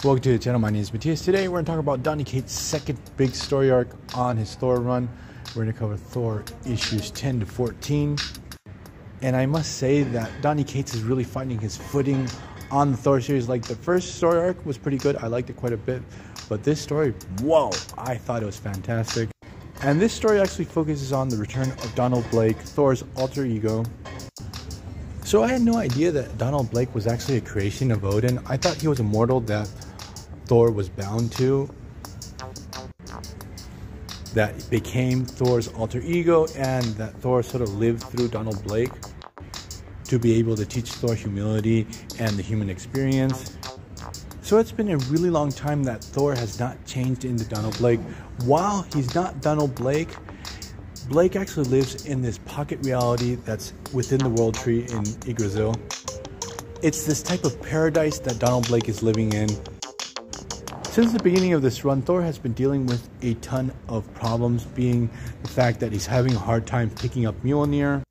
Welcome to the channel. My name is Matthias. Today we're going to talk about Donny Cates' second big story arc on his Thor run. We're going to cover Thor issues 10 to 14. And I must say that Donny Cates is really finding his footing on the Thor series. Like, the first story arc was pretty good. I liked it quite a bit. But this story, whoa, I thought it was fantastic. And this story actually focuses on the return of Donald Blake, Thor's alter ego. So I had no idea that Donald Blake was actually a creation of Odin. I thought he was a mortal that Thor was bound to, that became Thor's alter ego, and that Thor sort of lived through Donald Blake to be able to teach Thor humility and the human experience. So it's been a really long time that Thor has not changed into Donald Blake. While he's not Donald Blake, Blake actually lives in this pocket reality that's within the World Tree in Yggdrasil. It's this type of paradise that Donald Blake is living in. Since the beginning of this run, Thor has been dealing with a ton of problems, being the fact that he's having a hard time picking up Mjolnir.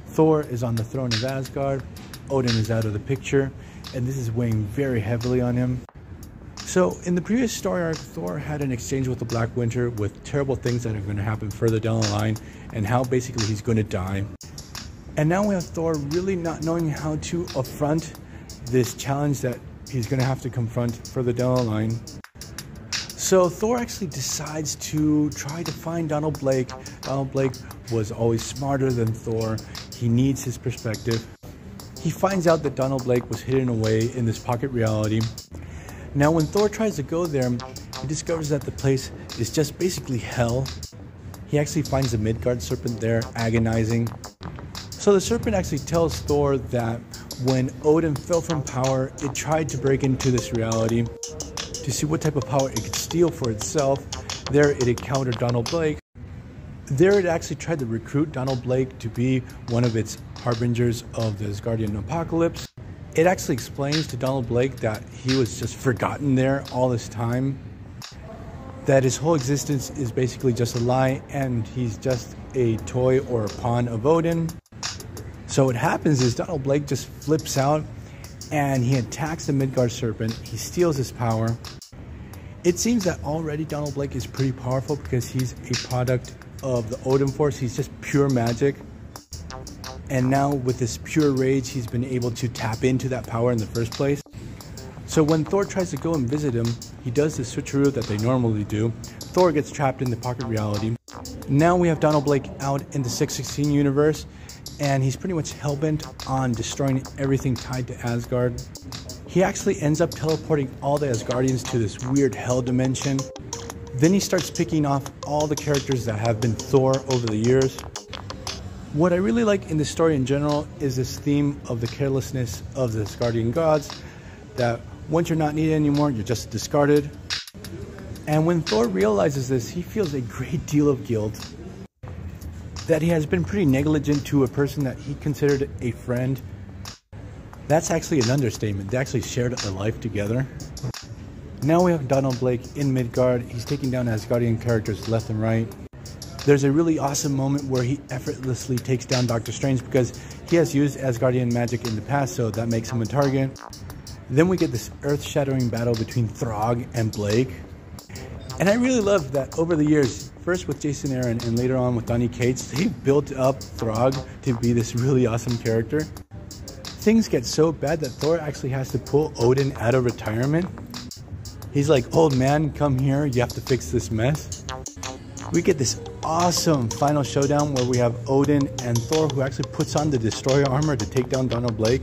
Thor is on the throne of Asgard. Odin is out of the picture, and this is weighing very heavily on him. So in the previous story arc, Thor had an exchange with the Black Winter with terrible things that are going to happen further down the line, and how basically he's going to die. And now we have Thor really not knowing how to affront this challenge that he's going to have to confront further down the line. So Thor actually decides to try to find Donald Blake. Donald Blake was always smarter than Thor. He needs his perspective. He finds out that Donald Blake was hidden away in this pocket reality. Now when Thor tries to go there, he discovers that the place is just basically hell. He actually finds the Midgard serpent there, agonizing. So the serpent actually tells Thor that when Odin fell from power, it tried to break into this reality to see what type of power it could steal for itself. There it encountered Donald Blake. There it actually tried to recruit Donald Blake to be one of its harbingers of the Asgardian apocalypse. It actually explains to Donald Blake that he was just forgotten there all this time, that his whole existence is basically just a lie, and he's just a toy or a pawn of Odin. So what happens is Donald Blake just flips out and he attacks the Midgard serpent. He steals his power. It seems that already Donald Blake is pretty powerful because he's a product of the Odin Force. He's just pure magic. And now with this pure rage, he's been able to tap into that power in the first place. So when Thor tries to go and visit him, he does the switcheroo that they normally do. Thor gets trapped in the pocket reality. Now we have Donald Blake out in the 616 universe, and he's pretty much hellbent on destroying everything tied to Asgard. He actually ends up teleporting all the Asgardians to this weird hell dimension. Then he starts picking off all the characters that have been Thor over the years. What I really like in this story in general is this theme of the carelessness of the Asgardian gods, that once you're not needed anymore, you're just discarded. And when Thor realizes this, he feels a great deal of guilt that he has been pretty negligent to a person that he considered a friend. That's actually an understatement. They actually shared a life together. Now we have Donald Blake in Midgard. He's taking down Asgardian characters left and right. There's a really awesome moment where he effortlessly takes down Doctor Strange because he has used Asgardian magic in the past, so that makes him a target. Then we get this earth-shattering battle between Throg and Blake. And I really love that over the years, first with Jason Aaron and later on with Donny Cates, they built up Throg to be this really awesome character. Things get so bad that Thor actually has to pull Odin out of retirement. He's like, old man, come here, you have to fix this mess. We get this awesome final showdown where we have Odin and Thor, who actually puts on the destroyer armor to take down Donald Blake.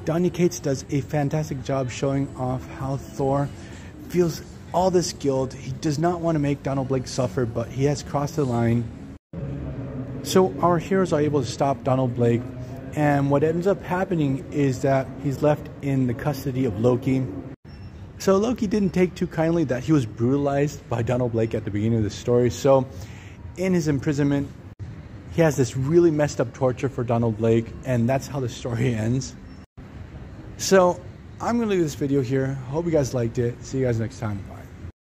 Donny Cates does a fantastic job showing off how Thor feels all this guilt. He does not want to make Donald Blake suffer, but he has crossed the line. So our heroes are able to stop Donald Blake, and what ends up happening is that he's left in the custody of Loki. So Loki didn't take too kindly that he was brutalized by Donald Blake at the beginning of the story. So in his imprisonment, he has this really messed up torture for Donald Blake, and that's how the story ends. So I'm going to leave this video here. Hope you guys liked it. See you guys next time. Bye.